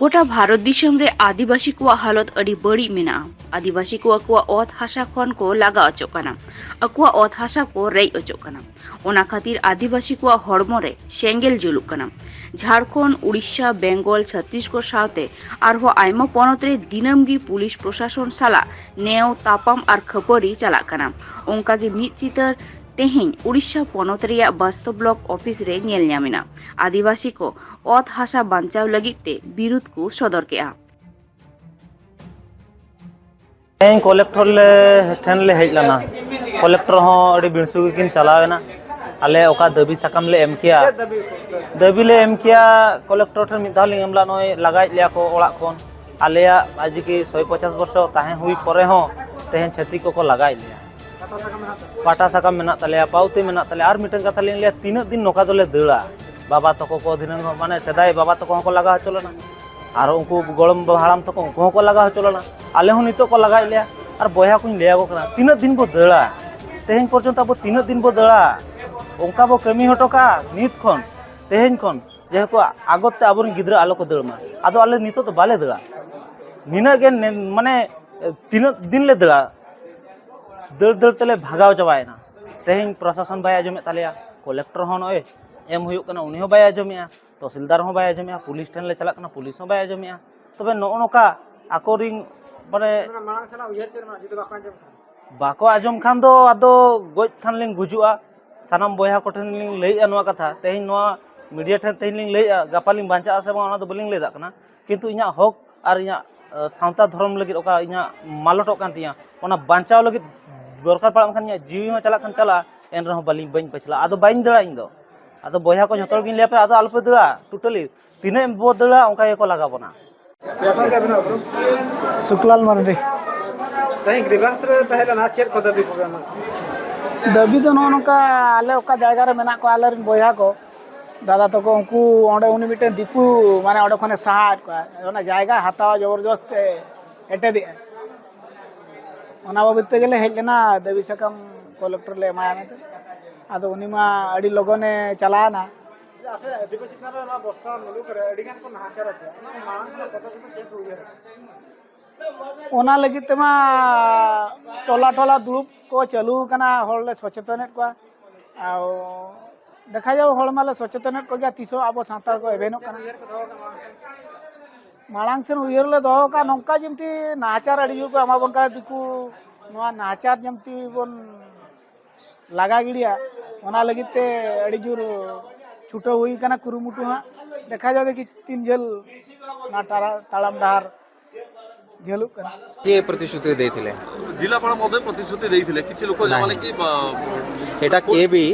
गोटा भारत दिसम रे आदिवासी को हालत अड़ी बड़ी मेना। आदिवासी को ओत हासा खन को लागा अचोकना, अकुआ ओत हासा को रेई अचोकना। ओना खातिर आदिवासी को हड़मो रे सेंगेल जुलुक कना। झारखंड, उड़ीसा, बेंगल, छत्तीसगढ़ साथे आरहो आयमा पनत रे दिनम गी पुलिस प्रशासन साला नेव तापाम आर खपरी चला कना। ओंका गे मिद चितर तेहें उड़ीसा पनत रेया बास्तव ब्लॉक ऑफिस रे नेल ᱧᱟᱢᱮᱱᱟ। आदिवासी को ओत हासा बांचाव लगिते विरोध को सदर के कलेक्टर ले ठेन ले हेज लना कलेक्टर हो अड़ी बिनसुगी किन चलावेना आले ओका दबी साकाम ले एम किया दबी ले एम किया कलेक्टर ठेन मिद धावली एमला नय लगाय लिया को ओड़ा कोन आलेया आज की 150 वर्ष ताहे हुई परे हो तेहेन छती को लगाय लिया पाटा साकाम मेना तलेया पाउते मेना तले आर मिटन कथा लिया तीन दिन नोका दोले दड़ा बाबा तको को दिन माने सेदाय बाबा तको को लगा चलना और उनको गलम हाड़ाम तक उनको को लगा चलना आले हूँ नितो को लगा लिया और बया को लिया तीन दिन बो दड़ा तेहेन पर्यंत अब तीन दिन बो दड़ा उनका बो कमी हटोका नित खन तेहेन खन जेको आगते अब गिद्रा आलो को दड़मा आदो आले नितो तो बाले दड़ा निना गे माने तीन दिन ले दड़ा दड़ दड़ तले भागाव चबायना तेहेन प्रशासन बाय आजमे तालिया कलेक्टर हो नय एम हुयुक कना उनी हो बाय आजमिया तहसीलदार हो बाय आजमिया पुलिस ठेन ले चलाक कना पुलिस हो बाय आजमिया तबे नोका आकोरिंग माने मांग सला उयहर चेरमा जुदि बाको आजम खान दो आदो गोज खान लिंग गुजुआ सानाम बया को ठेन लिंग लैया नोआ कथा तेहिन नोआ मीडिया ठेन तेहिन लिंग लैया गापा लिंग बांचा से बा ओना दो बलिंग लैदा कना किंतु इኛ हक आर इኛ सावता धर्म लगित ओका इኛ मालटो कान तिया ओना बांचाव लगित दरकार पड़ा खान इኛ जीवी हो चला खान चला एन रहो बलिंग बइन पछला आदो बाइन दड़ा इन दो आदो बया को जतोर गिन लेपे आदो आलपे दड़ा टोटली तीने बो दड़ा ओंका ये को लगा बना पेशन का बिना ब्रो शुक्लाल मारडी कहीं ग्रीवेंस रे पहले ना चेक को दबी को दबी तो नोका आले ओका जायगा रे मेना को आले रिन बया को दादा तक उनको ओंडे उनी मिटे दिकू माने ओंडे खने सहा को ओना जायगा हतावा जबरदस्त एटे दि ओना बाबते गेले हेलेना दबी सकम कलेक्टर ले मायाने आदो उनी मा अडी लगने चलाना आदिवासी खाना ना बस्ता मुलु करे अडिगान को नाचार है ना मांग से पता को चेक हुई है ओना लगी तमा टोला टोला दुरुप को चलू कना होले सचेतन को आ देखा जाओ होल माले सचेतन को गया तीसो आबो सांतार को एबेनो कना मालांग से उयर ले दो का नौका जिमती नाचार अडी को अमा बन का दिकू नोआ नाचार जमती बन लगा गिड़िया ओना लगिते अडी जुर छुटो हुई कना कुरुमुटु हा देखा जाओ कि तीन झल ना तालाम डार झलु कना ये प्रतिश्रुति देथिले जिलापाल महोदय प्रतिश्रुति देथिले किछि लोक माने कि एटा के भी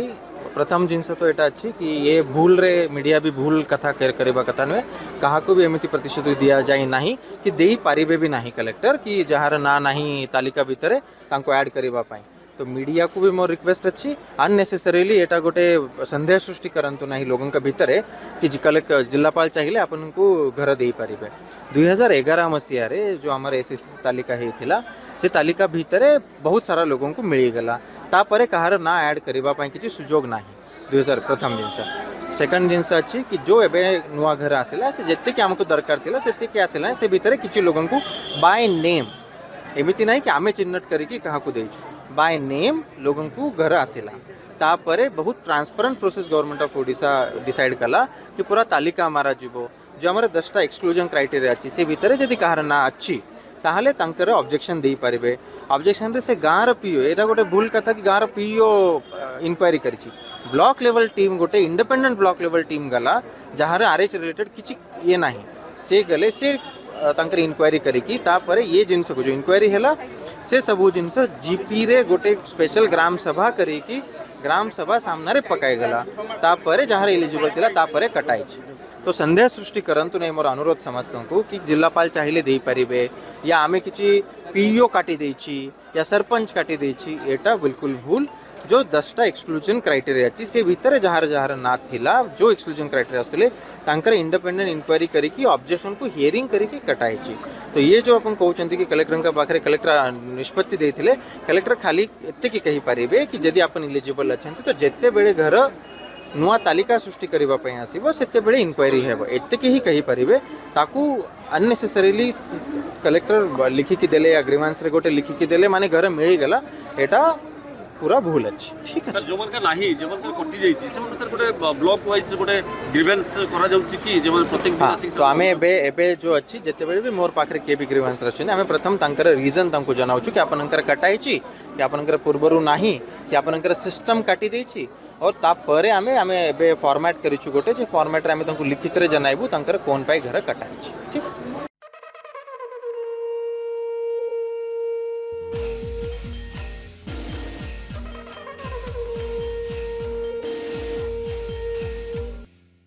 प्रथम जिनस तो एटा अछि कि ये भूल रे मीडिया भी भूल कथा करबा कथा नुए कहा को भी एमिति प्रतिश्रुति दिया जाय नाही कि देई पारिबे भी नाही कलेक्टर कि जहार ना नाही तालिका भितरे तांको ऐड करबा पाई तो मीडिया को भी मोर रिक्वेस्ट अच्छी अननेसेसरीली एटा गोटे संदेह सृष्टि करंतु नहीं लोगों का भीतर कि कलेक्टर जिलापाल चाहिए अपन को घर दे पारे 2011 मसीह रे जो आम एसएससी तालिका होता से तालिका भितर बहुत सारा लोगों को मिलगला तापर कहार ना ऐड करने किसी सुजोग ना 2000 प्रथम जिनस सेकंड जिनस अच्छी कि जो एवं नुआ घर आसला से जितने आमको दरकार थी से आसला से भितर किसी लोगों को बाय नेम एमती ना कि आमे चिन्हट करिकी कहा को देछु बाय नेम लोगों को घर आसला तापर बहुत transparent process government of Odisha decide कला कि पूरा तालिका मारा जीवो जो आम 10टा एक्सक्लूजन क्राइटेरिया अच्छी से भितर जदि कहार ना अच्छी ताहले तांकर ऑब्जेक्शन दे पारिबे ऑब्जेक्शन रे से गाँव पीओ एटा गोटे भूल कथा कि गाँव पीओ इंक्वायरी करिछि ब्लॉक लेवल टीम गोटे इंडिपेंडेंट ब्लॉक लेवल टीम गला जहाँ आरएच रिलेटेड किछि ये नाही से गले से तांकर इंक्वायरी करिकी तापर ये जिनस को जो इंक्वायरी हैला से सबू जिनस जीपी रे गोटे स्पेशल ग्राम सभा करिकी ग्राम सभा सामना रे पकाई गला तापर जहाँ एलिजिबल थिला तापर कटाई तो संदेह सृष्टि करंतु नहीं मोर अनुरोध समस्त को कि जिलापाल चाहिए दे पारिबे या आमे किछि पीओ काटी देछि या सरपंच काटी देछि एटा बिल्कुल भूल जो 10टा एक्सक्लूजन क्राइटेरिया अच्छी से भीतर जहाँ जहाँ ना थिला जो एक्सक्लूजन क्राइटेरिया आसले तांकर इंडिपेंडेंट इंक्वायरी करिकी ऑब्जेक्शन को हियरिंग करिकी कटाई तो ये जो अपन कहते कि कलेक्टर का पाखे कलेक्टर निष्पत्ति देथिले कलेक्टर खाली एते की कही पारिबे कि यदि अपन इलिजिबल अच्छा तो जेते बेले घर नुआ तालिका सृष्टि करबा पई आसीबो सेते बेले इनक्वायरी हेबो एते ही कहि परिबे ताकू अननेसेसरीली कलेक्टर लिखिकी देले या ग्रीवांस रे गोटे लिखिकी देले माने घर मिली गला एटा पूरा भूल अछि ठीक सर अछि जो मनका नाही जे मनका कटि जाईछि से मन सर गोटे ब्लॉक वाइज गोटे ग्रीवेंस करा जाउछि कि जे मन प्रत्येक दिन हाँ आसी तो आमे एबे जो अच्छी जिते बेले भी मोर पाखरे के भी ग्रीवेंस रछन आमे प्रथम तांकर रीजन तांको जनाउछु कि आपनकर कटाइछि कि आपनकर पूर्वरु नाही कि आपनकर सिस्टम काटी देछि और ता परे आमे एबे फॉर्मेट करिछु गोटे जे फॉर्मेट रे आमे तांको लिखित रे जनाइबु तांकर कोन पाई घर कटाइछि ठीक